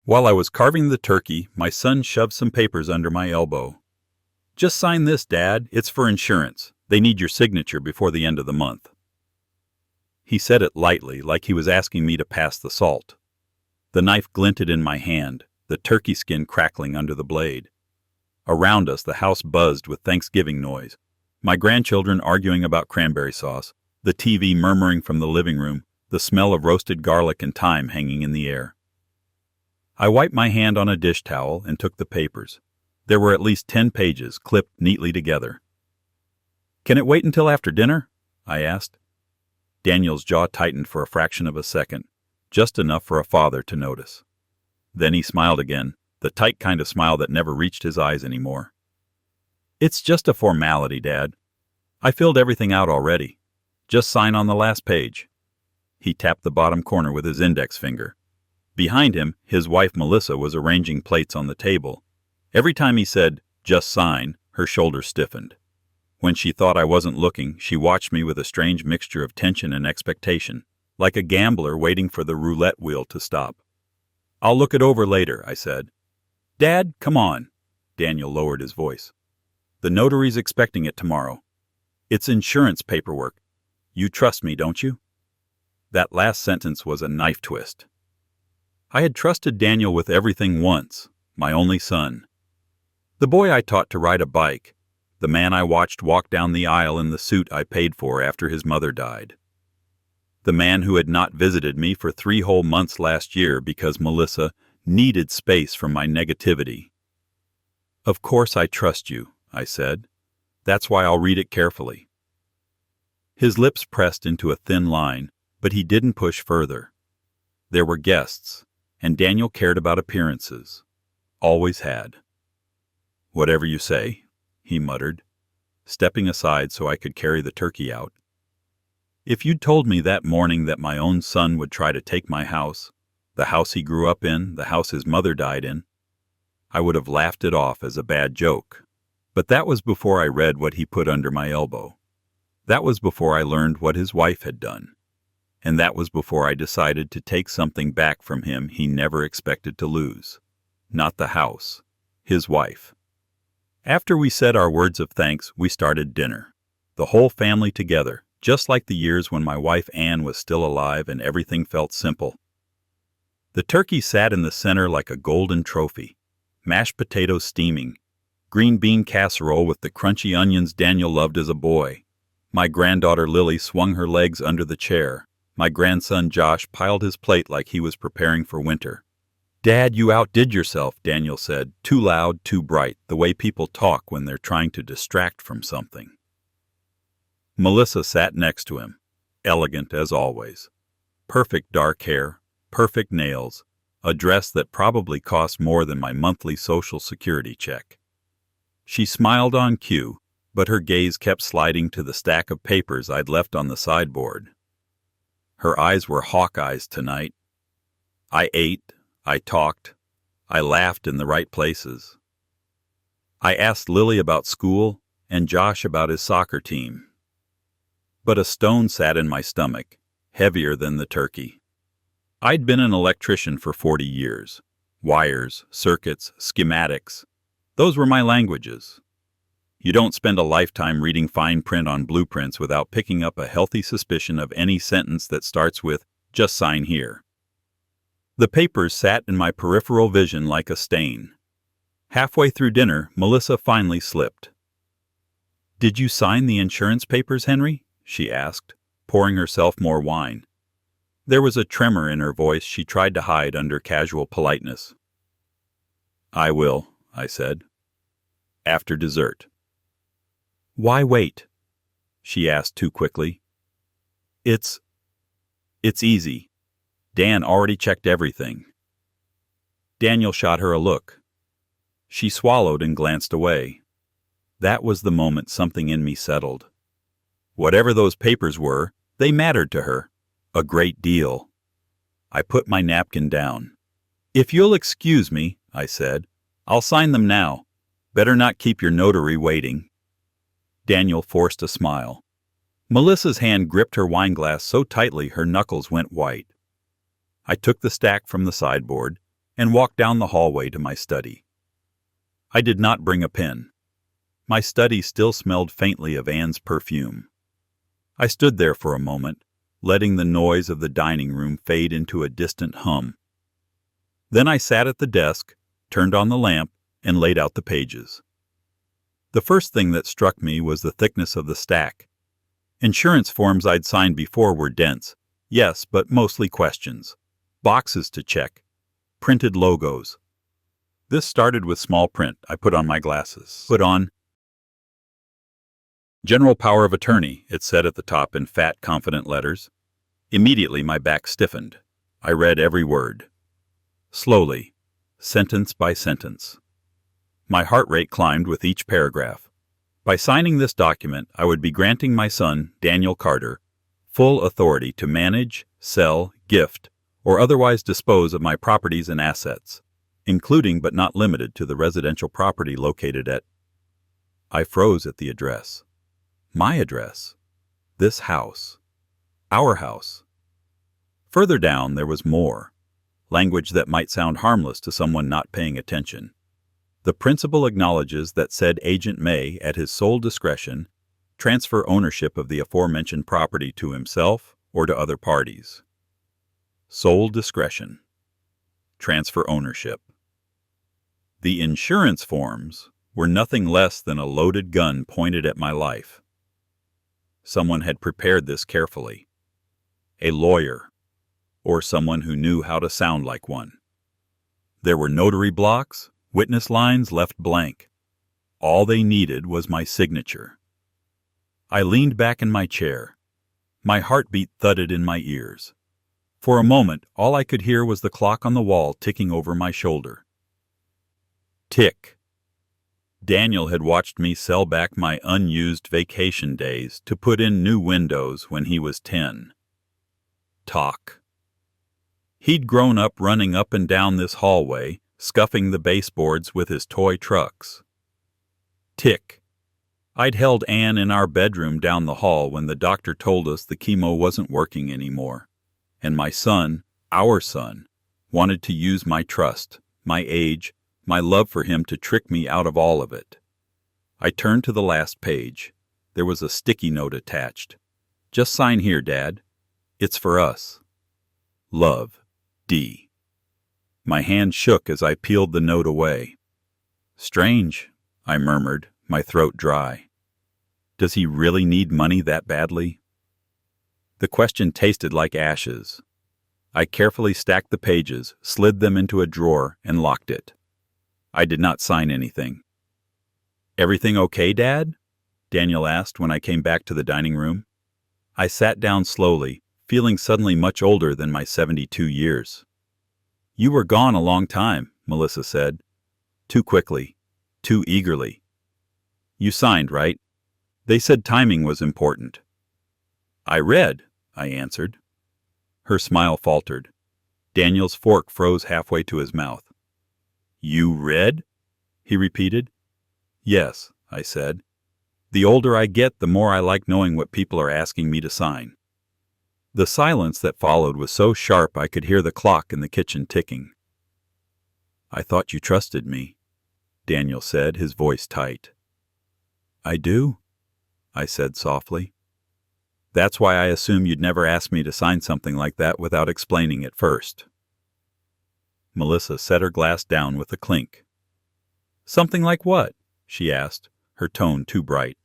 While I was carving the turkey, my son shoved some papers under my elbow. "Just sign this, Dad. It's for insurance. They need your signature before the end of the month." He said it lightly, like he was asking me to pass the salt. The knife glinted in my hand, the turkey skin crackling under the blade. Around us, the house buzzed with Thanksgiving noise. My grandchildren arguing about cranberry sauce, the TV murmuring from the living room, the smell of roasted garlic and thyme hanging in the air. I wiped my hand on a dish towel and took the papers. There were at least 10 pages, clipped neatly together. "Can it wait until after dinner?" I asked. Daniel's jaw tightened for a fraction of a second, just enough for a father to notice. Then he smiled again, the tight kind of smile that never reached his eyes anymore. "It's just a formality, Dad. I filled everything out already. Just sign on the last page." He tapped the bottom corner with his index finger. Behind him, his wife Melissa was arranging plates on the table. Every time he said, "Just sign," her shoulders stiffened. When she thought I wasn't looking, she watched me with a strange mixture of tension and expectation, like a gambler waiting for the roulette wheel to stop. "I'll look it over later," I said. "Dad, come on." Daniel lowered his voice. "The notary's expecting it tomorrow. It's insurance paperwork. You trust me, don't you?" That last sentence was a knife twist. I had trusted Daniel with everything once, my only son. The boy I taught to ride a bike, the man I watched walk down the aisle in the suit I paid for after his mother died. The man who had not visited me for 3 whole months last year because Melissa needed space from my negativity. "Of course I trust you," I said. "That's why I'll read it carefully." His lips pressed into a thin line, but he didn't push further. There were guests, and Daniel cared about appearances. Always had. "Whatever you say," he muttered, stepping aside so I could carry the turkey out. If you'd told me that morning that my own son would try to take my house, the house he grew up in, the house his mother died in, I would have laughed it off as a bad joke. But that was before I read what he put under my elbow. That was before I learned what his wife had done. And that was before I decided to take something back from him he never expected to lose. Not the house, his wife. After we said our words of thanks, we started dinner. The whole family together, just like the years when my wife Anne was still alive and everything felt simple. The turkey sat in the center like a golden trophy, mashed potatoes steaming, green bean casserole with the crunchy onions Daniel loved as a boy. My granddaughter Lily swung her legs under the chair. My grandson Josh piled his plate like he was preparing for winter. "Dad, you outdid yourself," Daniel said, too loud, too bright, the way people talk when they're trying to distract from something. Melissa sat next to him, elegant as always. Perfect dark hair, perfect nails, a dress that probably cost more than my monthly Social Security check. She smiled on cue, but her gaze kept sliding to the stack of papers I'd left on the sideboard. Her eyes were hawk eyes tonight. I ate, I talked, I laughed in the right places. I asked Lily about school and Josh about his soccer team. But a stone sat in my stomach, heavier than the turkey. I'd been an electrician for 40 years. Wires, circuits, schematics. Those were my languages. You don't spend a lifetime reading fine print on blueprints without picking up a healthy suspicion of any sentence that starts with, "Just sign here." The papers sat in my peripheral vision like a stain. Halfway through dinner, Melissa finally slipped. "Did you sign the insurance papers, Henry?" she asked, pouring herself more wine. There was a tremor in her voice she tried to hide under casual politeness. "I will," I said. "After dessert." "Why wait?" she asked too quickly. It's easy. Dan already checked everything." Daniel shot her a look. She swallowed and glanced away. That was the moment something in me settled. Whatever those papers were, they mattered to her. A great deal. I put my napkin down. "If you'll excuse me," I said, "I'll sign them now. Better not keep your notary waiting." Daniel forced a smile. Melissa's hand gripped her wineglass so tightly her knuckles went white. I took the stack from the sideboard, and walked down the hallway to my study. I did not bring a pen. My study still smelled faintly of Anne's perfume. I stood there for a moment, letting the noise of the dining room fade into a distant hum. Then I sat at the desk, turned on the lamp, and laid out the pages. The first thing that struck me was the thickness of the stack. Insurance forms I'd signed before were dense, yes, but mostly questions. Boxes to check. Printed logos. This started with small print. I put on my glasses. Put on General Power of Attorney, it said at the top in fat, confident letters. Immediately my back stiffened. I read every word. Slowly, sentence by sentence. My heart rate climbed with each paragraph. By signing this document, I would be granting my son, Daniel Carter, full authority to manage, sell, gift, or otherwise dispose of my properties and assets, including but not limited to the residential property located at... I froze at the address. My address. This house. Our house. Further down, there was more. Language that might sound harmless to someone not paying attention. The principal acknowledges that said agent may, at his sole discretion, transfer ownership of the aforementioned property to himself or to other parties. Sole discretion. Transfer ownership. The insurance forms were nothing less than a loaded gun pointed at my life. Someone had prepared this carefully. A lawyer, or someone who knew how to sound like one. There were notary blocks, witness lines left blank. All they needed was my signature. I leaned back in my chair. My heartbeat thudded in my ears. For a moment, all I could hear was the clock on the wall ticking over my shoulder. Tick. Daniel had watched me sell back my unused vacation days to put in new windows when he was 10. Talk. He'd grown up running up and down this hallway, scuffing the baseboards with his toy trucks. Tick. I'd held Anne in our bedroom down the hall when the doctor told us the chemo wasn't working anymore, and my son, our son, wanted to use my trust, my age, my love for him to trick me out of all of it. I turned to the last page. There was a sticky note attached. Just sign here, Dad. It's for us. Love, D. My hand shook as I peeled the note away. Strange, I murmured, my throat dry. Does he really need money that badly? The question tasted like ashes. I carefully stacked the pages, slid them into a drawer, and locked it. I did not sign anything. Everything okay, Dad? Daniel asked when I came back to the dining room. I sat down slowly, feeling suddenly much older than my 72 years. You were gone a long time, Melissa said. Too quickly, too eagerly. You signed, right? They said timing was important. I read, I answered. Her smile faltered. Daniel's fork froze halfway to his mouth. You read? He repeated. Yes, I said. The older I get, the more I like knowing what people are asking me to sign. The silence that followed was so sharp I could hear the clock in the kitchen ticking. I thought you trusted me, Daniel said, his voice tight. I do, I said softly. That's why I assume you'd never ask me to sign something like that without explaining it first. Melissa set her glass down with a clink. Something like what? She asked, her tone too bright.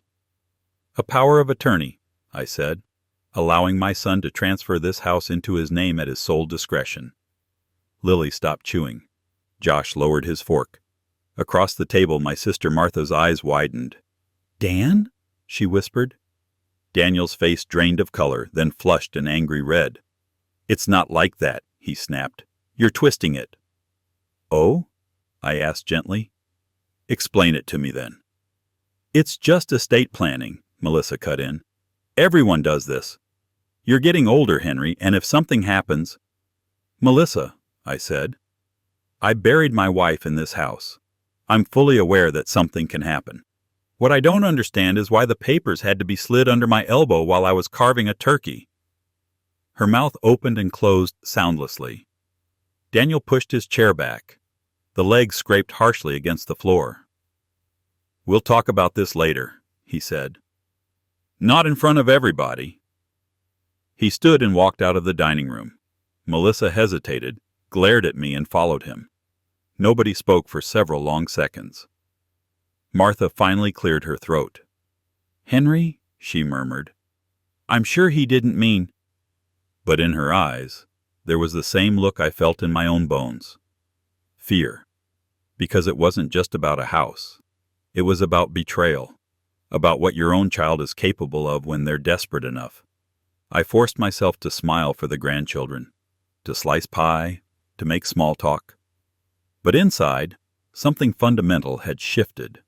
A power of attorney, I said, allowing my son to transfer this house into his name at his sole discretion. Lily stopped chewing. Josh lowered his fork. Across the table, my sister Martha's eyes widened. Dan? She whispered. Daniel's face drained of color, then flushed an angry red. It's not like that, he snapped. You're twisting it. Oh? I asked gently. Explain it to me then. It's just estate planning, Melissa cut in. Everyone does this. You're getting older, Henry, and if something happens... Melissa, I said, I buried my wife in this house. I'm fully aware that something can happen. What I don't understand is why the papers had to be slid under my elbow while I was carving a turkey. Her mouth opened and closed soundlessly. Daniel pushed his chair back. The legs scraped harshly against the floor. "We'll talk about this later," he said. "Not in front of everybody." He stood and walked out of the dining room. Melissa hesitated, glared at me, and followed him. Nobody spoke for several long seconds. Martha finally cleared her throat. "Henry," she murmured, "I'm sure he didn't mean—" But in her eyes, there was the same look I felt in my own bones. Fear. Because it wasn't just about a house. It was about betrayal. About what your own child is capable of when they're desperate enough. I forced myself to smile for the grandchildren, to slice pie, to make small talk. But inside, something fundamental had shifted.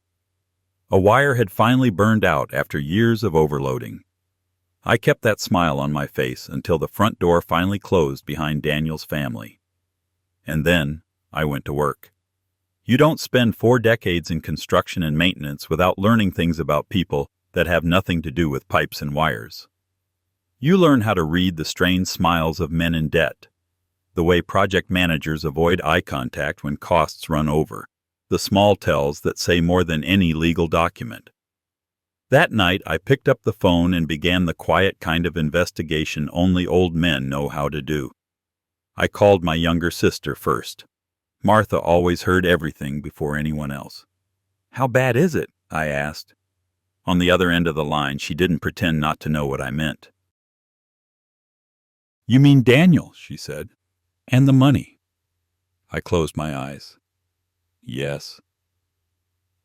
A wire had finally burned out after years of overloading. I kept that smile on my face until the front door finally closed behind Daniel's family. And then I went to work. You don't spend 4 decades in construction and maintenance without learning things about people that have nothing to do with pipes and wires. You learn how to read the strained smiles of men in debt, the way project managers avoid eye contact when costs run over, the small tells that say more than any legal document. That night, I picked up the phone and began the quiet kind of investigation only old men know how to do. I called my younger sister first. Martha always heard everything before anyone else. "How bad is it?" I asked. On the other end of the line, she didn't pretend not to know what I meant. "You mean Daniel," she said, "and the money." I closed my eyes. "Yes."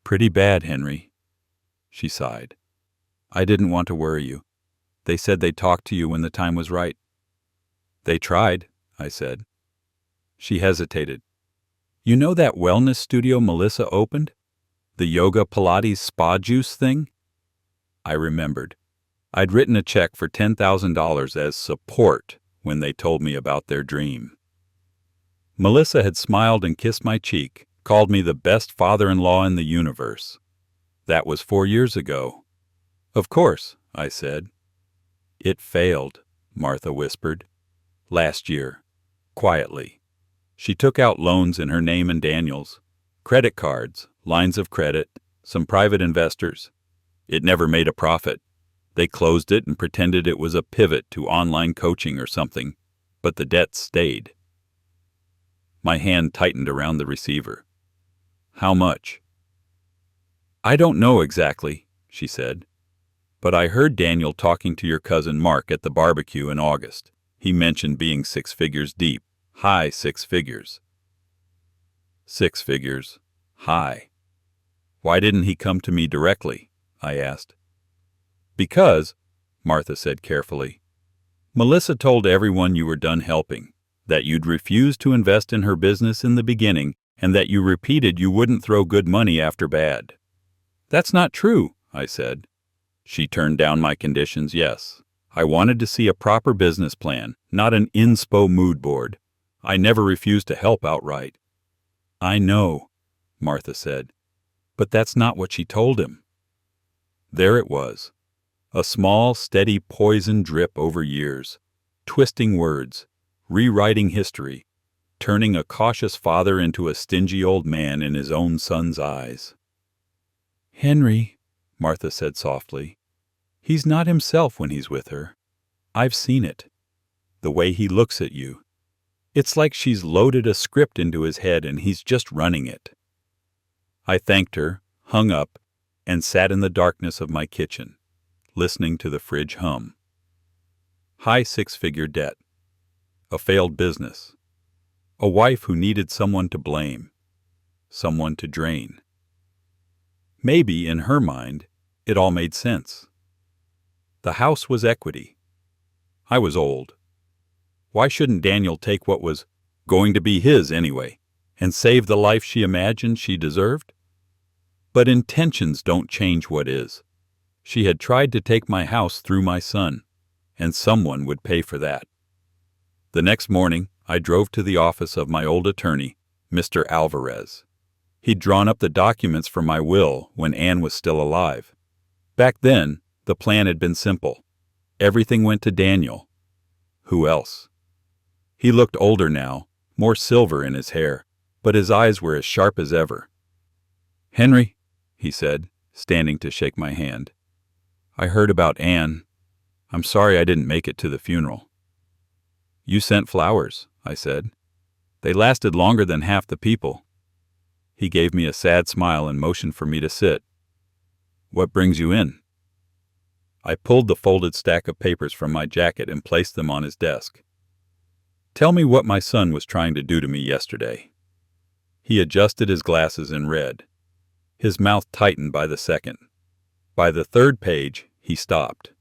"Pretty bad, Henry." She sighed. "I didn't want to worry you. They said they'd talk to you when the time was right." "They tried," I said. She hesitated. "You know that wellness studio Melissa opened? The yoga, Pilates, spa juice thing?" I remembered. I'd written a check for $10,000 as support when they told me about their dream. Melissa had smiled and kissed my cheek, called me the best father-in-law in the universe. That was 4 years ago. "Of course," I said. "It failed," Martha whispered. "Last year. Quietly. She took out loans in her name and Daniel's, credit cards, lines of credit, some private investors. It never made a profit. They closed it and pretended it was a pivot to online coaching or something, but the debt stayed." My hand tightened around the receiver. "How much?" "I don't know exactly," she said. "But I heard Daniel talking to your cousin Mark at the barbecue in August. He mentioned being 6 figures deep, high 6 figures. 6 figures, high. Why didn't he come to me directly?" I asked. "Because," Martha said carefully, "Melissa told everyone you were done helping, that you'd refused to invest in her business in the beginning, and that you repeated you wouldn't throw good money after bad." "That's not true," I said. She turned down my conditions, yes. I wanted to see a proper business plan, not an inspo mood board. I never refused to help outright. "I know," Martha said, "but that's not what she told him." There it was. A small, steady poison drip over years, twisting words, rewriting history, turning a cautious father into a stingy old man in his own son's eyes. "Henry," Martha said softly, "he's not himself when he's with her. I've seen it. The way he looks at you. It's like she's loaded a script into his head and he's just running it." I thanked her, hung up, and sat in the darkness of my kitchen, listening to the fridge hum. High 6-figure debt. A failed business. A wife who needed someone to blame. Someone to drain. Maybe, in her mind, it all made sense. The house was equity. I was old. Why shouldn't Daniel take what was going to be his anyway, and save the life she imagined she deserved? But intentions don't change what is. She had tried to take my house through my son, and someone would pay for that. The next morning, I drove to the office of my old attorney, Mr. Alvarez. He'd drawn up the documents for my will when Anne was still alive. Back then, the plan had been simple. Everything went to Daniel. Who else? He looked older now, more silver in his hair, but his eyes were as sharp as ever. "Henry," he said, standing to shake my hand. "I heard about Anne. I'm sorry I didn't make it to the funeral." "You sent flowers," I said. "They lasted longer than half the people." He gave me a sad smile and motioned for me to sit. "What brings you in?" I pulled the folded stack of papers from my jacket and placed them on his desk. "Tell me what my son was trying to do to me yesterday." He adjusted his glasses and read. His mouth tightened by the second. By the third page, he stopped.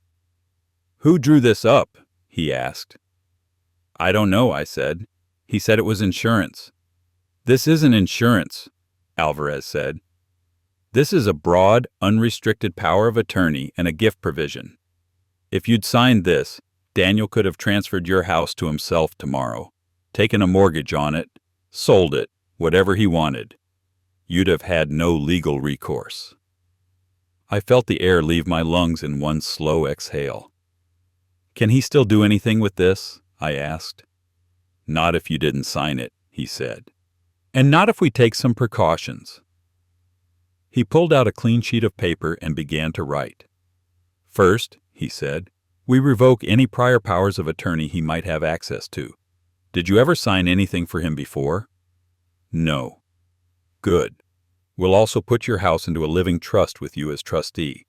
"Who drew this up?" he asked. "I don't know," I said. "He said it was insurance." "This isn't insurance," Alvarez said. "This is a broad, unrestricted power of attorney and a gift provision. If you'd signed this, Daniel could have transferred your house to himself tomorrow, taken a mortgage on it, sold it, whatever he wanted. You'd have had no legal recourse." I felt the air leave my lungs in one slow exhale. "Can he still do anything with this?" I asked. "Not if you didn't sign it," he said. "And not if we take some precautions." He pulled out a clean sheet of paper and began to write. "First," he said, "we revoke any prior powers of attorney he might have access to. Did you ever sign anything for him before?" "No." "Good. We'll also put your house into a living trust with you as trustee.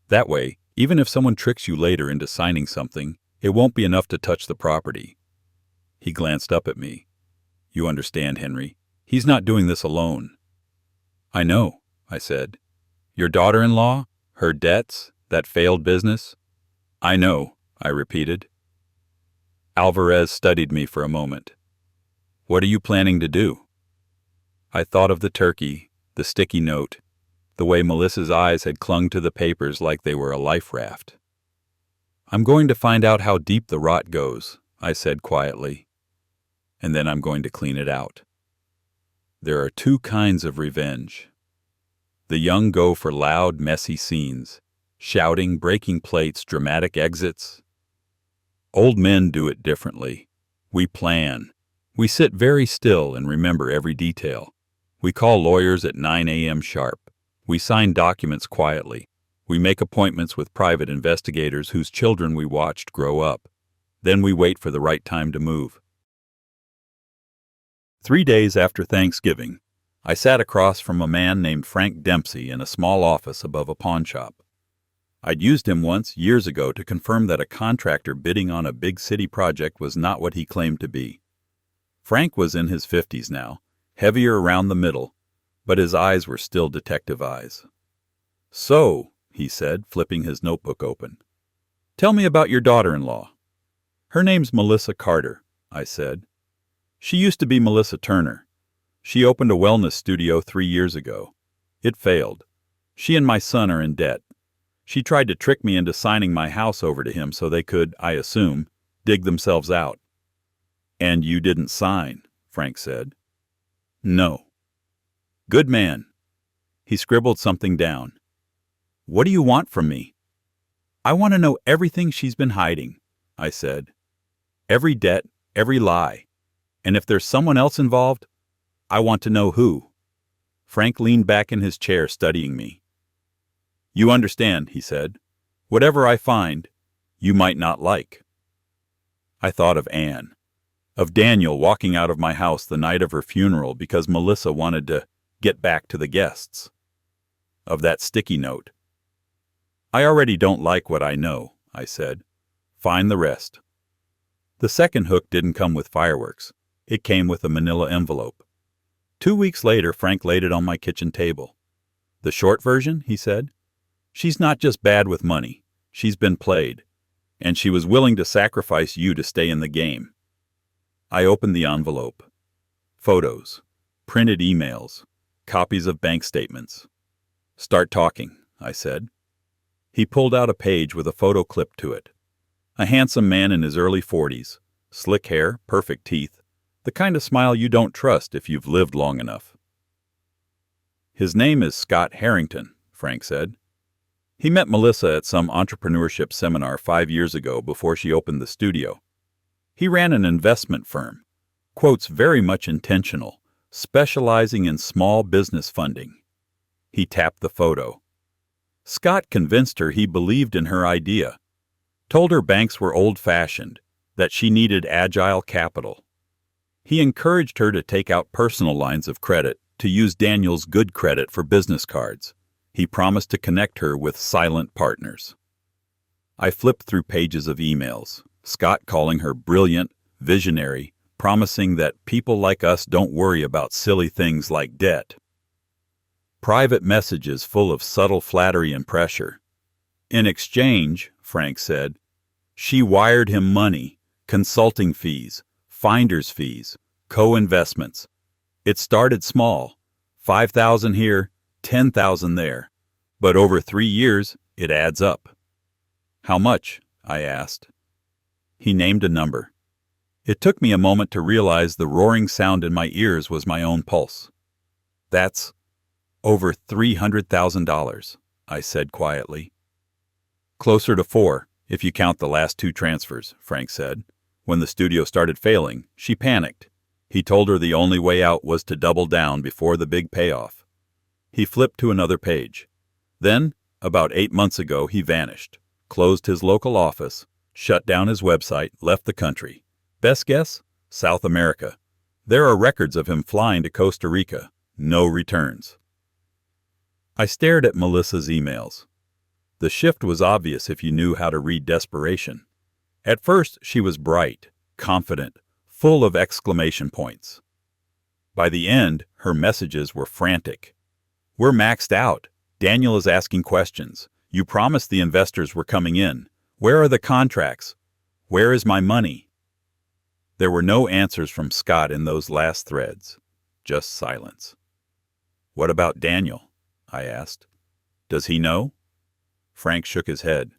That way, even if someone tricks you later into signing something, it won't be enough to touch the property." He glanced up at me. "You understand, Henry. He's not doing this alone." "I know," I said. "Your daughter-in-law, her debts, that failed business?" "I know," I repeated. Alvarez studied me for a moment. "What are you planning to do?" I thought of the turkey, the sticky note, the way Melissa's eyes had clung to the papers like they were a life raft. "I'm going to find out how deep the rot goes," I said quietly. "And then I'm going to clean it out. There are two kinds of revenge. The young go for loud, messy scenes, shouting, breaking plates, dramatic exits. Old men do it differently. We plan. We sit very still and remember every detail. We call lawyers at 9 a.m. sharp. We sign documents quietly. We make appointments with private investigators whose children we watched grow up. Then we wait for the right time to move." 3 days after Thanksgiving, I sat across from a man named Frank Dempsey in a small office above a pawn shop. I'd used him once, years ago, to confirm that a contractor bidding on a big city project was not what he claimed to be. Frank was in his 50s now, heavier around the middle, but his eyes were still detective eyes. "So," he said, flipping his notebook open, "tell me about your daughter-in-law." "Her name's Melissa Carter," I said. "She used to be Melissa Turner. She opened a wellness studio 3 years ago. It failed. She and my son are in debt. She tried to trick me into signing my house over to him so they could, I assume, dig themselves out." "And you didn't sign," Frank said. "No." "Good man." He scribbled something down. "What do you want from me?" "I want to know everything she's been hiding," I said. "Every debt, every lie. And if there's someone else involved, I want to know who." Frank leaned back in his chair, studying me. "You understand," he said. "Whatever I find, you might not like." I thought of Anne, of Daniel walking out of my house the night of her funeral because Melissa wanted to get back to the guests, of that sticky note. "I already don't like what I know," I said. "Find the rest." The second hook didn't come with fireworks. It came with a manila envelope. 2 weeks later, Frank laid it on my kitchen table. "The short version," he said. "She's not just bad with money. She's been played. And she was willing to sacrifice you to stay in the game." I opened the envelope. Photos, printed emails, copies of bank statements. "Start talking," I said. He pulled out a page with a photo clipped to it. A handsome man in his early 40s, slick hair, perfect teeth, the kind of smile you don't trust if you've lived long enough. "His name is Scott Harrington," Frank said. "He met Melissa at some entrepreneurship seminar 5 years ago before she opened the studio. He ran an investment firm. Quotes very much intentional, specializing in small business funding. He tapped the photo. Scott convinced her he believed in her idea, told her banks were old-fashioned, that she needed agile capital. He encouraged her to take out personal lines of credit, to use Daniel's good credit for business cards. He promised to connect her with silent partners. I flipped through pages of emails, Scott calling her brilliant, visionary, promising that people like us don't worry about silly things like debt. Private messages full of subtle flattery and pressure. In exchange, Frank said, she wired him money, consulting fees, finder's fees, co-investments. It started small, $5,000 here, $10,000 there, but over 3 years, it adds up. How much? I asked. He named a number. It took me a moment to realize the roaring sound in my ears was my own pulse. That's over $300,000, I said quietly. Closer to 4, if you count the last 2 transfers, Frank said. When the studio started failing, she panicked. He told her the only way out was to double down before the big payoff. He flipped to another page. Then, about 8 months ago, he vanished, closed his local office, shut down his website, left the country. Best guess? South America. There are records of him flying to Costa Rica. No returns. I stared at Melissa's emails. The shift was obvious if you knew how to read desperation. At first, she was bright, confident, full of exclamation points. By the end, her messages were frantic. We're maxed out. Daniel is asking questions. You promised the investors were coming in. Where are the contracts? Where is my money? There were no answers from Scott in those last threads, just silence. What about Daniel? I asked. Does he know? Frank shook his head.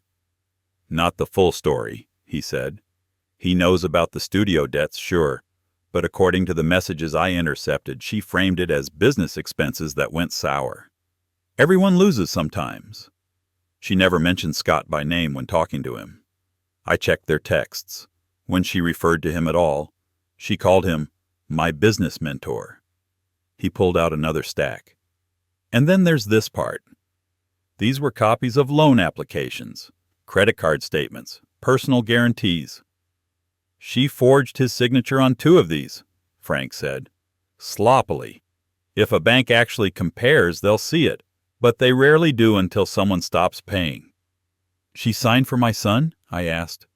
Not the full story, he said. He knows about the studio debts, sure, but according to the messages I intercepted, she framed it as business expenses that went sour. Everyone loses sometimes. She never mentioned Scott by name when talking to him. I checked their texts. When she referred to him at all, she called him my business mentor. He pulled out another stack. And then there's this part. These were copies of loan applications, credit card statements, personal guarantees. She forged his signature on 2 of these, Frank said. Sloppily. If a bank actually compares, they'll see it, but they rarely do until someone stops paying. She signed for my son? I asked.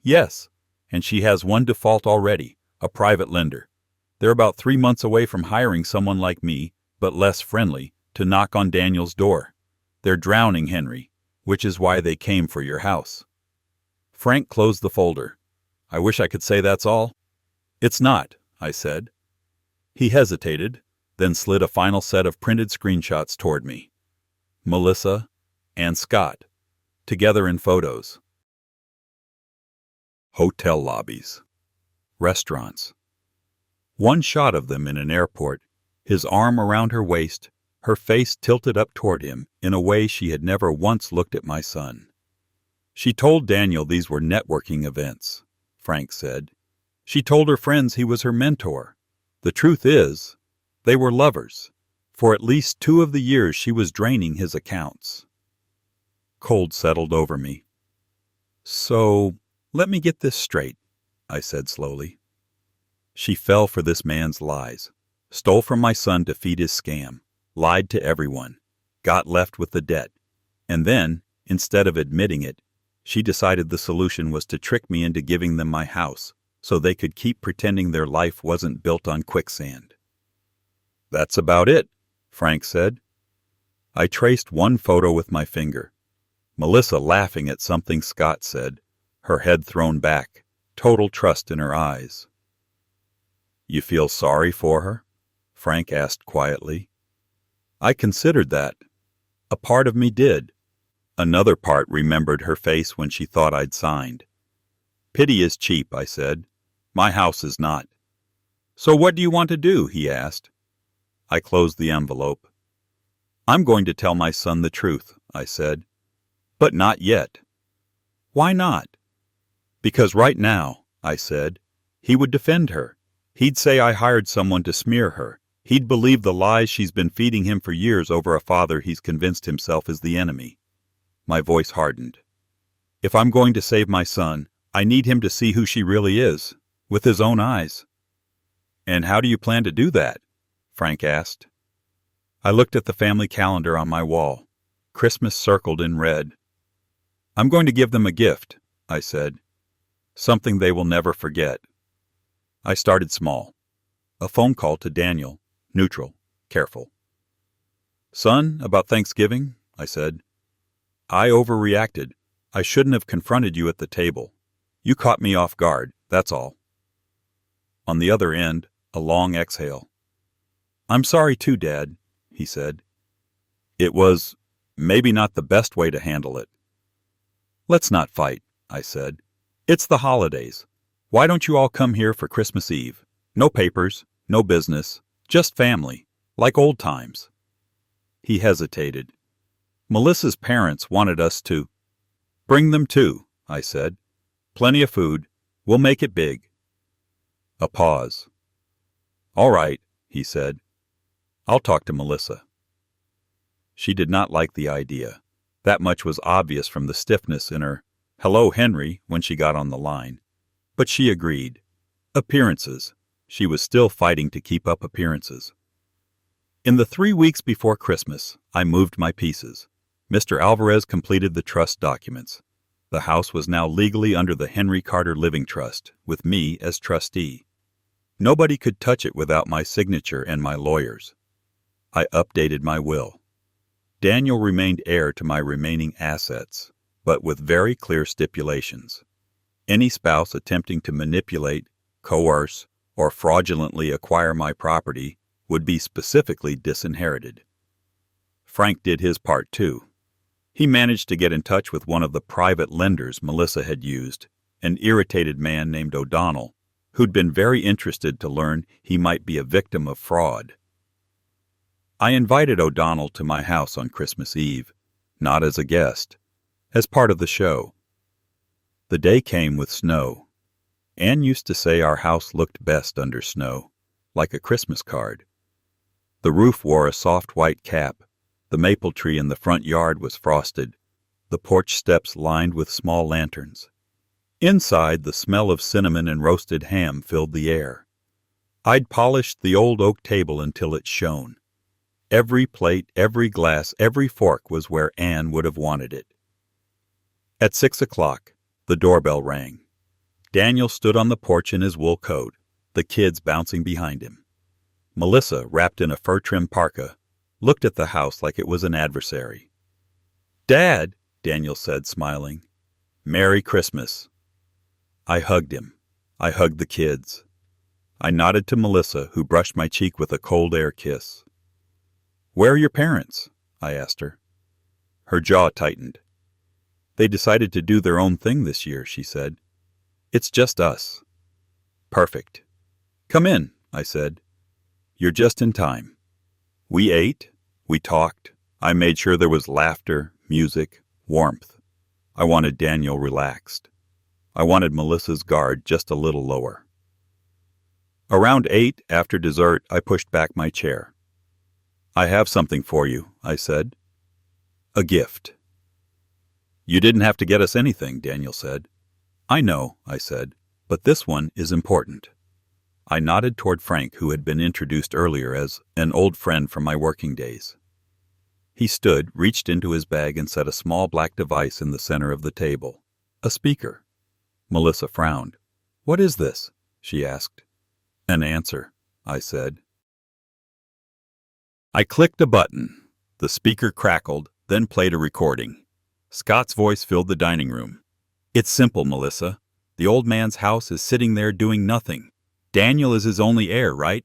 Yes, and she has one default already, a private lender. They're about 3 months away from hiring someone like me, but less friendly, to knock on Daniel's door. They're drowning Henry, which is why they came for your house. Frank closed the folder. I wish I could say that's all. It's not, I said. He hesitated, then slid a final set of printed screenshots toward me. Melissa and Scott, together in photos. Hotel lobbies. Restaurants. One shot of them in an airport, his arm around her waist, her face tilted up toward him in a way she had never once looked at my son. She told Daniel these were networking events, Frank said. She told her friends he was her mentor. The truth is, they were lovers. For at least 2 of the years she was draining his accounts. Cold settled over me. So, let me get this straight, I said slowly. She fell for this man's lies, stole from my son to feed his scam, lied to everyone, got left with the debt, and then, instead of admitting it, she decided the solution was to trick me into giving them my house so they could keep pretending their life wasn't built on quicksand. That's about it, Frank said. I traced one photo with my finger. Melissa laughing at something Scott said, her head thrown back, total trust in her eyes. You feel sorry for her? Frank asked quietly. I considered that. A part of me did. Another part remembered her face when she thought I'd signed. Pity is cheap, I said. My house is not. So what do you want to do? He asked. I closed the envelope. I'm going to tell my son the truth, I said. But not yet. Why not? Because right now, I said, he would defend her. He'd say I hired someone to smear her. He'd believe the lies she's been feeding him for years over a father he's convinced himself is the enemy. My voice hardened. If I'm going to save my son, I need him to see who she really is, with his own eyes. And how do you plan to do that? Frank asked. I looked at the family calendar on my wall, Christmas circled in red. I'm going to give them a gift, I said. Something they will never forget. I started small. A phone call to Daniel, neutral, careful. Son, about Thanksgiving, I said. I overreacted. I shouldn't have confronted you at the table. You caught me off guard, that's all. On the other end, a long exhale. I'm sorry too, Dad, he said. It was maybe not the best way to handle it. Let's not fight, I said. It's the holidays. Why don't you all come here for Christmas Eve? No papers, no business, just family, like old times. He hesitated. Melissa's parents wanted us to. Bring them too, I said. Plenty of food. We'll make it big. A pause. All right, he said. I'll talk to Melissa. She did not like the idea. That much was obvious from the stiffness in her "Hello, Henry" when she got on the line. But she agreed. Appearances. She was still fighting to keep up appearances. In the 3 weeks before Christmas, I moved my pieces. Mr. Alvarez completed the trust documents. The house was now legally under the Henry Carter Living Trust, with me as trustee. Nobody could touch it without my signature and my lawyer's. I updated my will. Daniel remained heir to my remaining assets, but with very clear stipulations. Any spouse attempting to manipulate, coerce, or fraudulently acquire my property would be specifically disinherited. Frank did his part too. He managed to get in touch with one of the private lenders Melissa had used, an irritated man named O'Donnell, who'd been very interested to learn he might be a victim of fraud. I invited O'Donnell to my house on Christmas Eve, not as a guest, as part of the show. The day came with snow. Anne used to say our house looked best under snow, like a Christmas card. The roof wore a soft white cap. The maple tree in the front yard was frosted, the porch steps lined with small lanterns. Inside, the smell of cinnamon and roasted ham filled the air. I'd polished the old oak table until it shone. Every plate, every glass, every fork was where Anne would have wanted it. At 6 o'clock, the doorbell rang. Daniel stood on the porch in his wool coat, the kids bouncing behind him. Melissa, wrapped in a fur-trimmed parka, looked at the house like it was an adversary. "Dad," Daniel said, smiling. "Merry Christmas." I hugged him. I hugged the kids. I nodded to Melissa, who brushed my cheek with a cold air kiss. "Where are your parents?" I asked her. Her jaw tightened. "They decided to do their own thing this year," she said. "It's just us." "Perfect." "Come in," I said. "You're just in time." We ate. We talked. I made sure there was laughter, music, warmth. I wanted Daniel relaxed. I wanted Melissa's guard just a little lower. Around 8, after dessert, I pushed back my chair. "I have something for you," I said. "A gift." "You didn't have to get us anything," Daniel said. "I know," I said, "but this one is important." I nodded toward Frank, who had been introduced earlier as an old friend from my working days. He stood, reached into his bag, and set a small black device in the center of the table. A speaker. Melissa frowned. "What is this?" she asked. "An answer," I said. I clicked a button. The speaker crackled, then played a recording. Scott's voice filled the dining room. "It's simple, Melissa. The old man's house is sitting there doing nothing. Daniel is his only heir, right?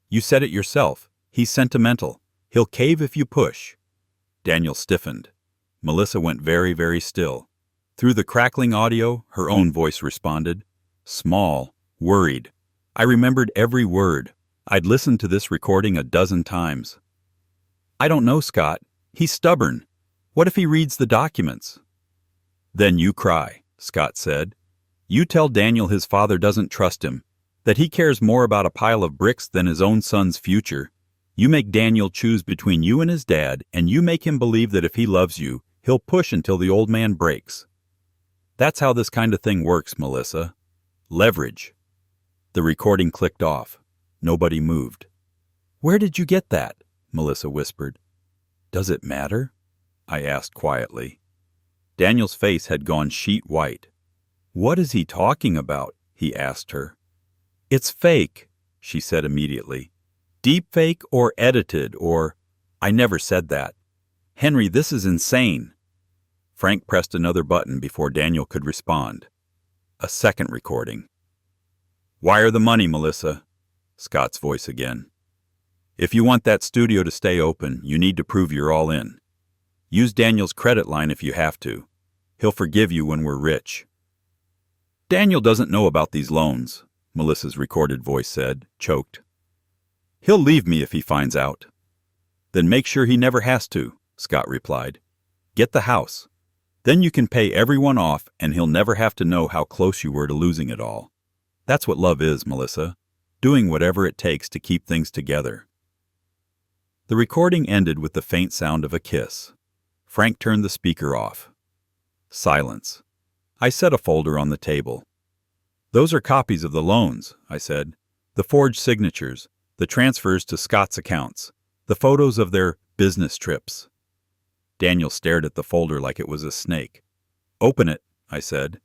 You said it yourself. He's sentimental. He'll cave if you push." Daniel stiffened. Melissa went very, very still. Through the crackling audio, her own voice responded. Small, worried. I remembered every word. I'd listened to this recording a dozen times. "I don't know, Scott. He's stubborn. What if he reads the documents?" "Then you cry," Scott said. "You tell Daniel his father doesn't trust him. That he cares more about a pile of bricks than his own son's future. You make Daniel choose between you and his dad, and you make him believe that if he loves you, he'll push until the old man breaks. That's how this kind of thing works, Melissa. Leverage. The recording clicked off. Nobody moved. Where did you get that? Melissa whispered. Does it matter? I asked quietly. Daniel's face had gone sheet white. What is he talking about? He asked her. It's fake, she said immediately. Deep fake or edited or... I never said that. Henry, this is insane. Frank pressed another button before Daniel could respond. A second recording. Wire the money, Melissa. Scott's voice again. If you want that studio to stay open, you need to prove you're all in. Use Daniel's credit line if you have to. He'll forgive you when we're rich. Daniel doesn't know about these loans, Melissa's recorded voice said, choked. He'll leave me if he finds out. Then make sure he never has to, Scott replied. Get the house. Then you can pay everyone off and he'll never have to know how close you were to losing it all. That's what love is, Melissa. Doing whatever it takes to keep things together. The recording ended with the faint sound of a kiss. Frank turned the speaker off. Silence. I set a folder on the table. Those are copies of the loans, I said. The forged signatures, the transfers to Scott's accounts, the photos of their business trips. Daniel stared at the folder like it was a snake. Open it, I said.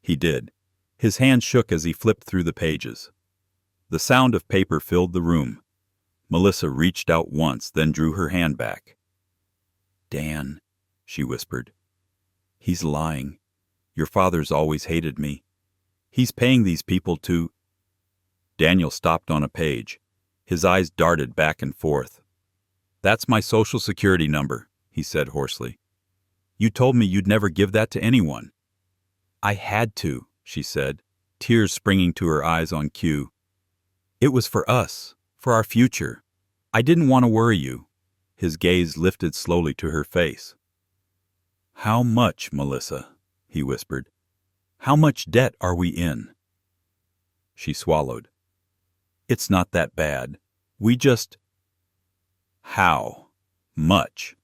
He did. His hand shook as he flipped through the pages. The sound of paper filled the room. Melissa reached out once, then drew her hand back. Dan, she whispered. He's lying. Your father's always hated me. He's paying these people to... Daniel stopped on a page. His eyes darted back and forth. That's my social security number, he said hoarsely. You told me you'd never give that to anyone. I had to, she said, tears springing to her eyes on cue. It was for us, for our future. I didn't want to worry you. His gaze lifted slowly to her face. How much, Melissa? He whispered. How much debt are we in? She swallowed. It's not that bad. We just... How much?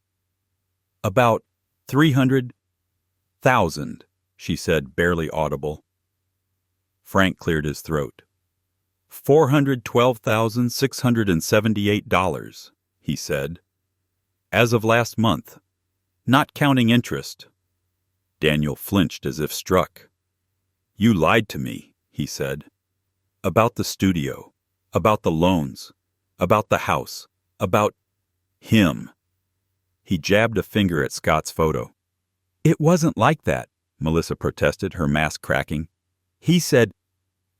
About 300,000, she said, barely audible. Frank cleared his throat. $412,678, he said. As of last month, not counting interest. Daniel flinched as if struck. You lied to me, he said. About the studio, about the loans, about the house, about him. He jabbed a finger at Scott's photo. It wasn't like that, Melissa protested, her mask cracking. He said,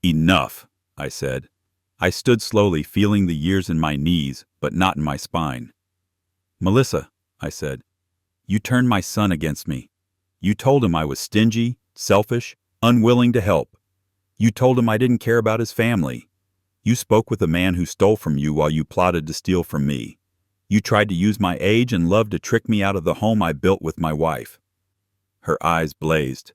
Enough, I said. I stood slowly, feeling the years in my knees, but not in my spine. Melissa, I said, you turned my son against me. You told him I was stingy, selfish, unwilling to help. You told him I didn't care about his family. You spoke with a man who stole from you while you plotted to steal from me. You tried to use my age and love to trick me out of the home I built with my wife. Her eyes blazed.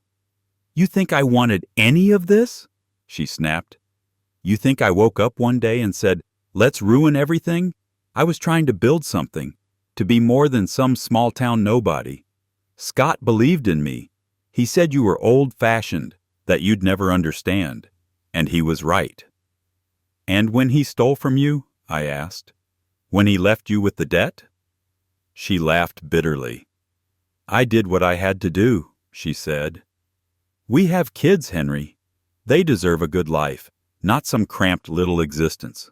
You think I wanted any of this? She snapped. You think I woke up one day and said, let's ruin everything? I was trying to build something, to be more than some small-town nobody. Scott believed in me. He said you were old-fashioned, that you'd never understand. And he was right. And when he stole from you? I asked. When he left you with the debt? She laughed bitterly. I did what I had to do, she said. We have kids, Henry. They deserve a good life, not some cramped little existence.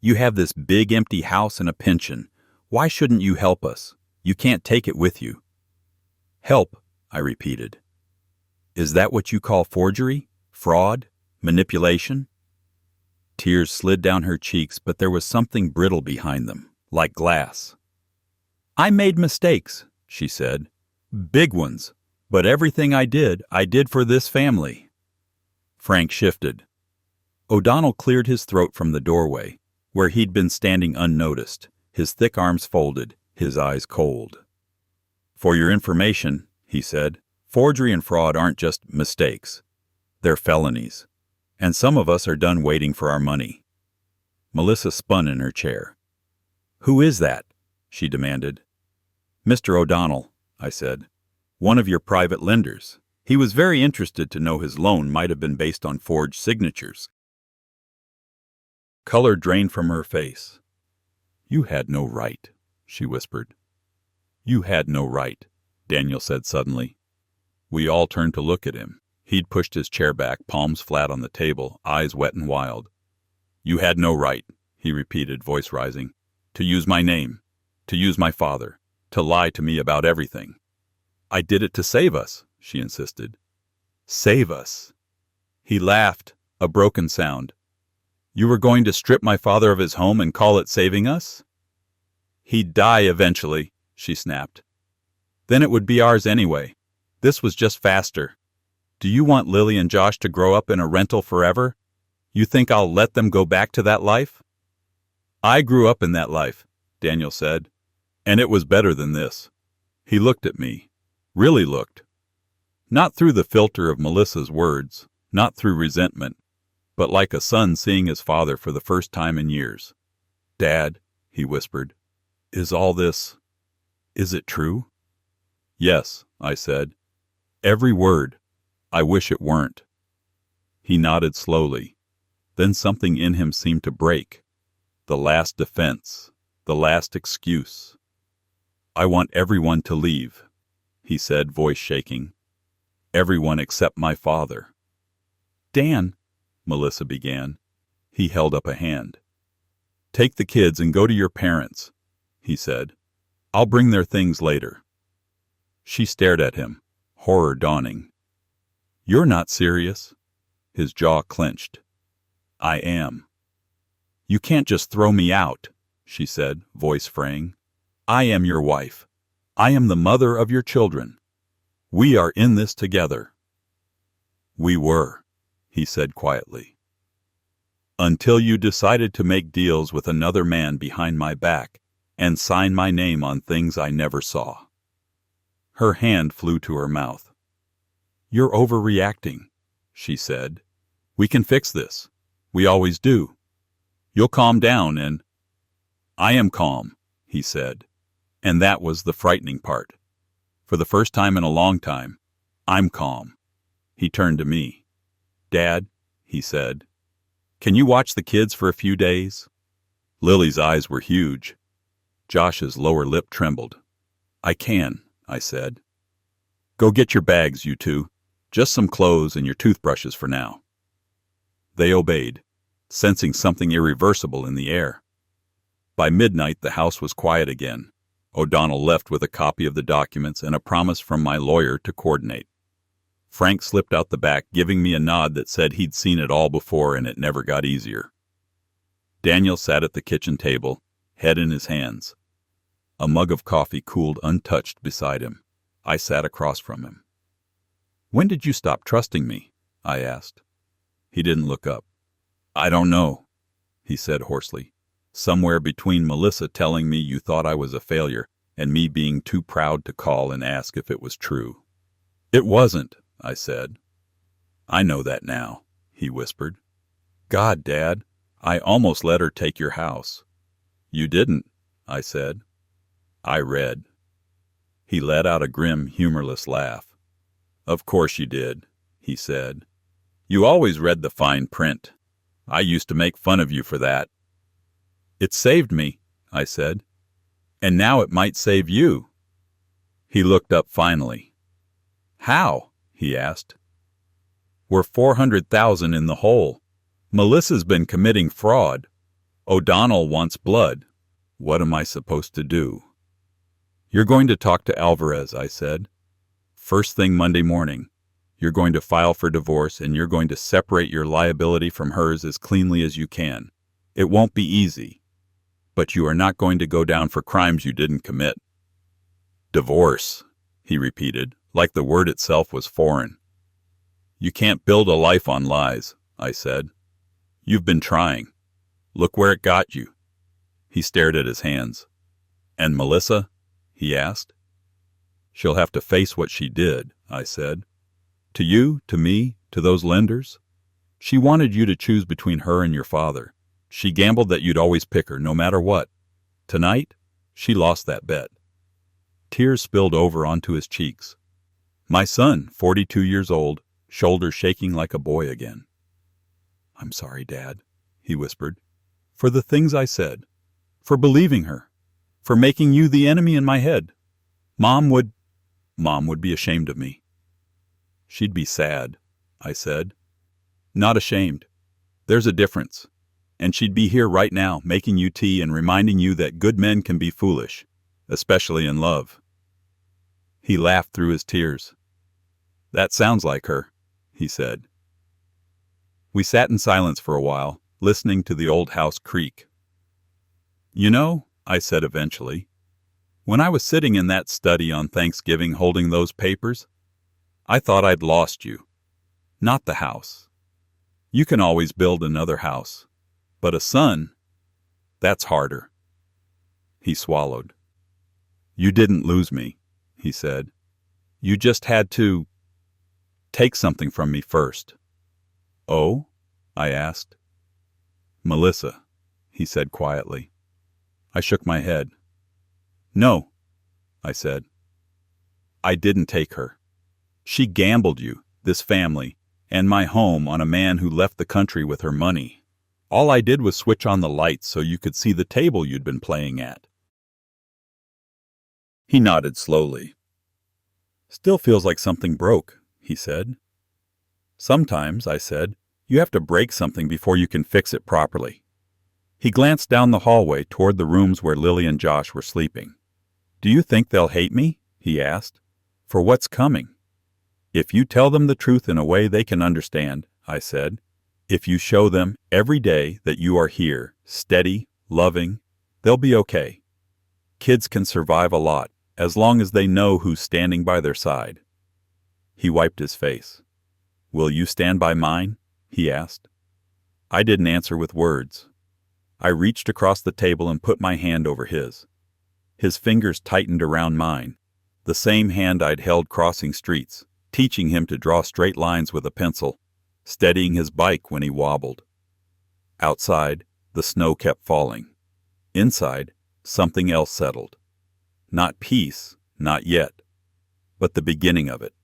You have this big empty house and a pension. Why shouldn't you help us? You can't take it with you. Help, I repeated. Is that what you call forgery? Fraud? Manipulation? Tears slid down her cheeks, but there was something brittle behind them, like glass. I made mistakes, she said. Big ones. But everything I did for this family. Frank shifted. O'Donnell cleared his throat from the doorway, where he'd been standing unnoticed, his thick arms folded, his eyes cold. For your information, he said, forgery and fraud aren't just mistakes. They're felonies. And some of us are done waiting for our money." Melissa spun in her chair. "Who is that?" she demanded. "Mr. O'Donnell," I said. "One of your private lenders. He was very interested to know his loan might have been based on forged signatures." Color drained from her face. "You had no right," she whispered. "You had no right," Daniel said suddenly. We all turned to look at him. He'd pushed his chair back, palms flat on the table, eyes wet and wild. "You had no right," he repeated, voice rising, "to use my name, to use my father, to lie to me about everything." "I did it to save us," she insisted. "Save us." He laughed, a broken sound. "You were going to strip my father of his home and call it saving us?" "He'd die eventually," she snapped. "Then it would be ours anyway. This was just faster. Do you want Lily and Josh to grow up in a rental forever? You think I'll let them go back to that life?" "I grew up in that life," Daniel said, "and it was better than this." He looked at me, really looked. Not through the filter of Melissa's words, not through resentment, but like a son seeing his father for the first time in years. "Dad," he whispered, "is it true?" "Yes," I said. "Every word. I wish it weren't." He nodded slowly. Then something in him seemed to break. The last defense, the last excuse. "I want everyone to leave," he said, voice shaking. "Everyone except my father." "Dan," Melissa began. He held up a hand. "Take the kids and go to your parents," he said. "I'll bring their things later." She stared at him, horror dawning. "You're not serious?" His jaw clenched. "I am." "You can't just throw me out," she said, voice fraying. "I am your wife. I am the mother of your children. We are in this together." "We were," he said quietly. "Until you decided to make deals with another man behind my back and sign my name on things I never saw." Her hand flew to her mouth. "You're overreacting," she said. "We can fix this. We always do. You'll calm down and—" "I am calm," he said. And that was the frightening part. For the first time in a long time, I'm calm. He turned to me. "Dad," he said, "can you watch the kids for a few days?" Lily's eyes were huge. Josh's lower lip trembled. "I can," I said. "Go get your bags, you two. Just some clothes and your toothbrushes for now." They obeyed, sensing something irreversible in the air. By midnight, the house was quiet again. O'Donnell left with a copy of the documents and a promise from my lawyer to coordinate. Frank slipped out the back, giving me a nod that said he'd seen it all before and it never got easier. Daniel sat at the kitchen table, head in his hands. A mug of coffee cooled untouched beside him. I sat across from him. "When did you stop trusting me?" I asked. He didn't look up. "I don't know," he said hoarsely. "Somewhere between Melissa telling me you thought I was a failure and me being too proud to call and ask if it was true." "It wasn't," I said. "I know that now," he whispered. "God, Dad, I almost let her take your house." "You didn't," I said. "I read." He let out a grim, humorless laugh. "Of course you did," he said. "You always read the fine print. I used to make fun of you for that." "It saved me," I said. "And now it might save you." He looked up finally. "How?" he asked. "We're 400,000 in the hole. Melissa's been committing fraud. O'Donnell wants blood. What am I supposed to do?" "You're going to talk to Alvarez," I said. "First thing Monday morning. You're going to file for divorce, and you're going to separate your liability from hers as cleanly as you can. It won't be easy. But you are not going to go down for crimes you didn't commit." "Divorce," he repeated, like the word itself was foreign. "You can't build a life on lies," I said. "You've been trying. Look where it got you." He stared at his hands. "And Melissa?" he asked. "She'll have to face what she did," I said. "To you, to me, to those lenders. She wanted you to choose between her and your father. She gambled that you'd always pick her, no matter what. Tonight, she lost that bet." Tears spilled over onto his cheeks. My son, 42 years old, shoulders shaking like a boy again. "I'm sorry, Dad," he whispered, "for the things I said, for believing her, for making you the enemy in my head. Mom would be ashamed of me." "She'd be sad," I said. "Not ashamed. There's a difference. And she'd be here right now, making you tea and reminding you that good men can be foolish, especially in love." He laughed through his tears. "That sounds like her," he said. We sat in silence for a while, listening to the old house creak. "You know," I said eventually, "when I was sitting in that study on Thanksgiving holding those papers, I thought I'd lost you. Not the house. You can always build another house. But a son, that's harder." He swallowed. "You didn't lose me," he said. "You just had to take something from me first." "Oh?" I asked. "Melissa," he said quietly. I shook my head. "No," I said. "I didn't take her. She gambled you, this family, and my home on a man who left the country with her money. All I did was switch on the lights so you could see the table you'd been playing at." He nodded slowly. "Still feels like something broke," he said. "Sometimes," I said, "you have to break something before you can fix it properly." He glanced down the hallway toward the rooms where Lily and Josh were sleeping. "Do you think they'll hate me?" he asked. "For what's coming?" "If you tell them the truth in a way they can understand," I said. "If you show them every day that you are here, steady, loving, they'll be okay. Kids can survive a lot, as long as they know who's standing by their side." He wiped his face. "Will you stand by mine?" he asked. I didn't answer with words. I reached across the table and put my hand over his. His fingers tightened around mine, the same hand I'd held crossing streets, teaching him to draw straight lines with a pencil, steadying his bike when he wobbled. Outside, the snow kept falling. Inside, something else settled. Not peace, not yet, but the beginning of it.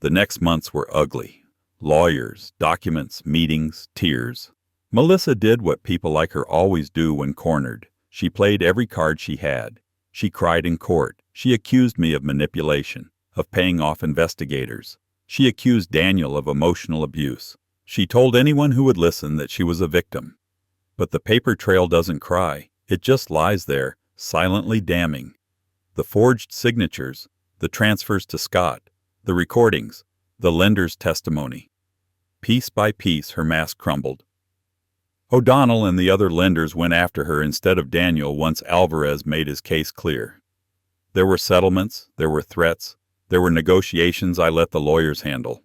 The next months were ugly. Lawyers, documents, meetings, tears. Melissa did what people like her always do when cornered. She played every card she had. She cried in court. She accused me of manipulation, of paying off investigators. She accused Daniel of emotional abuse. She told anyone who would listen that she was a victim. But the paper trail doesn't cry. It just lies there, silently damning. The forged signatures, the transfers to Scott, the recordings, the lender's testimony. Piece by piece, her mask crumbled. O'Donnell and the other lenders went after her instead of Daniel once Alvarez made his case clear. There were settlements, there were threats, there were negotiations I let the lawyers handle.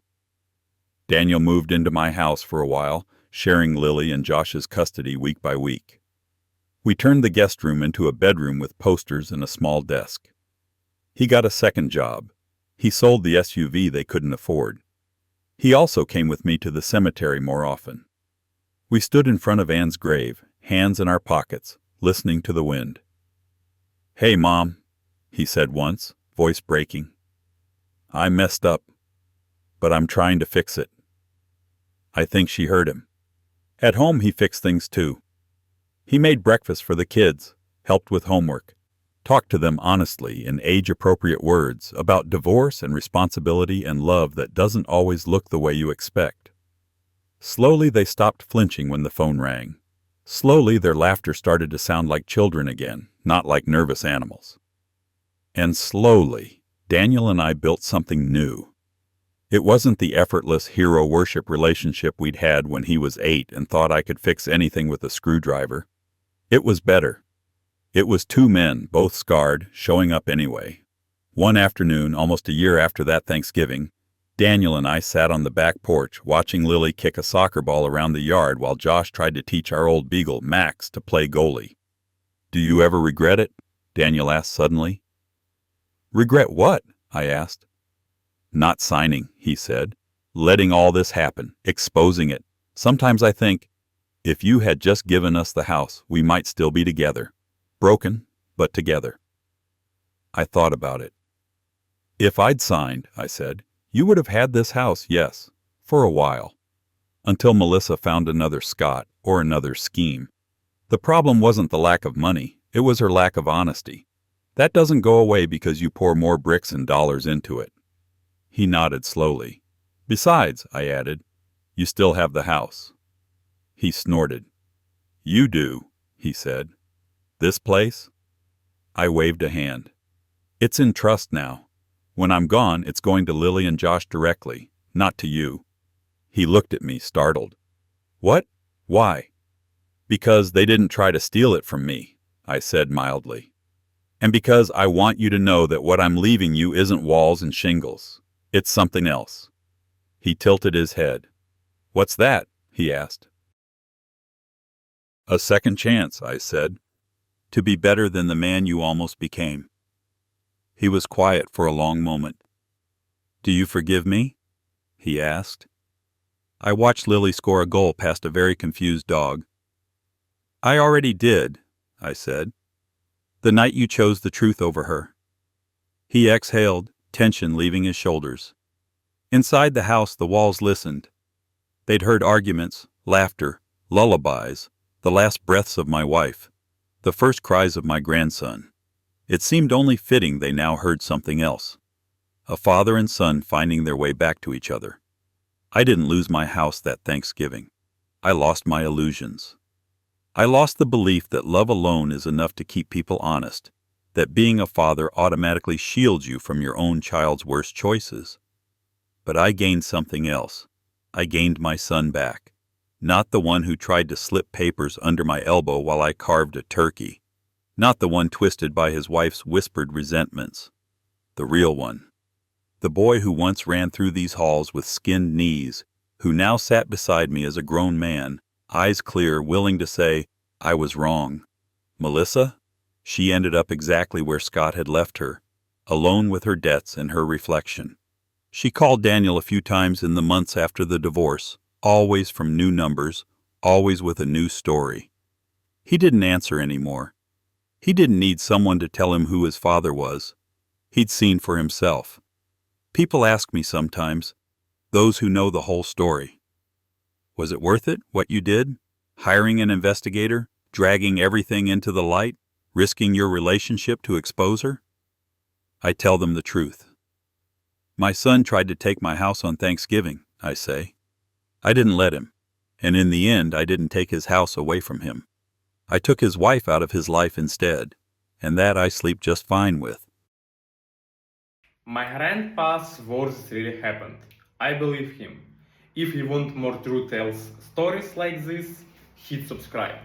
Daniel moved into my house for a while, sharing Lily and Josh's custody week by week. We turned the guest room into a bedroom with posters and a small desk. He got a second job. He sold the SUV they couldn't afford. He also came with me to the cemetery more often. We stood in front of Anne's grave, hands in our pockets, listening to the wind. "Hey, Mom," he said once, voice breaking. "I messed up, but I'm trying to fix it." I think she heard him. At home he fixed things too. He made breakfast for the kids, helped with homework, talked to them honestly in age-appropriate words about divorce and responsibility and love that doesn't always look the way you expect. Slowly they stopped flinching when the phone rang. Slowly their laughter started to sound like children again, not like nervous animals. And slowly, Daniel and I built something new. It wasn't the effortless hero-worship relationship we'd had when he was 8 and thought I could fix anything with a screwdriver. It was better. It was two men, both scarred, showing up anyway. One afternoon, almost a year after that Thanksgiving, Daniel and I sat on the back porch watching Lily kick a soccer ball around the yard while Josh tried to teach our old beagle, Max, to play goalie. "Do you ever regret it?" Daniel asked suddenly. "Regret what?" I asked. "Not signing," he said. letting all this happen, exposing it. Sometimes I think, if you had just given us the house, we might still be together. Broken, but together. I thought about it. If I'd signed, I said, you would have had this house, yes, for a while. Until Melissa found another Scott or another scheme. The problem wasn't the lack of money, it was her lack of honesty. That doesn't go away because you pour more bricks and dollars into it. He nodded slowly. Besides, I added, you still have the house. He snorted. You do, he said. This place? I waved a hand. It's in trust now. When I'm gone, it's going to Lily and Josh directly, not to you. He looked at me, startled. What? Why? Because they didn't try to steal it from me, I said mildly. And because I want you to know that what I'm leaving you isn't walls and shingles. It's something else. He tilted his head. What's that? He asked. A second chance, I said. To be better than the man you almost became. He was quiet for a long moment. Do you forgive me? He asked. I watched Lily score a goal past a very confused dog. I already did, I said. The night you chose the truth over her. He exhaled, tension leaving his shoulders. Inside the house, the walls listened. They'd heard arguments, laughter, lullabies, the last breaths of my wife, the first cries of my grandson. It seemed only fitting they now heard something else. A father and son finding their way back to each other. I didn't lose my house that Thanksgiving. I lost my illusions. I lost the belief that love alone is enough to keep people honest, that being a father automatically shields you from your own child's worst choices. But I gained something else. I gained my son back. Not the one who tried to slip papers under my elbow while I carved a turkey. Not the one twisted by his wife's whispered resentments. The real one. The boy who once ran through these halls with skinned knees, who now sat beside me as a grown man, eyes clear, willing to say, I was wrong. Melissa? She ended up exactly where Scott had left her, alone with her debts and her reflection. She called Daniel a few times in the months after the divorce, always from new numbers, always with a new story. He didn't answer anymore. He didn't need someone to tell him who his father was. He'd seen for himself. People ask me sometimes, those who know the whole story, was it worth it, what you did? Hiring an investigator, dragging everything into the light, risking your relationship to expose her? I tell them the truth. My son tried to take my house on Thanksgiving, I say. I didn't let him, and in the end I didn't take his house away from him. I took his wife out of his life instead, and that I sleep just fine with. My grandpa's words really happened. I believe him. If you want more true tales stories like this, hit subscribe.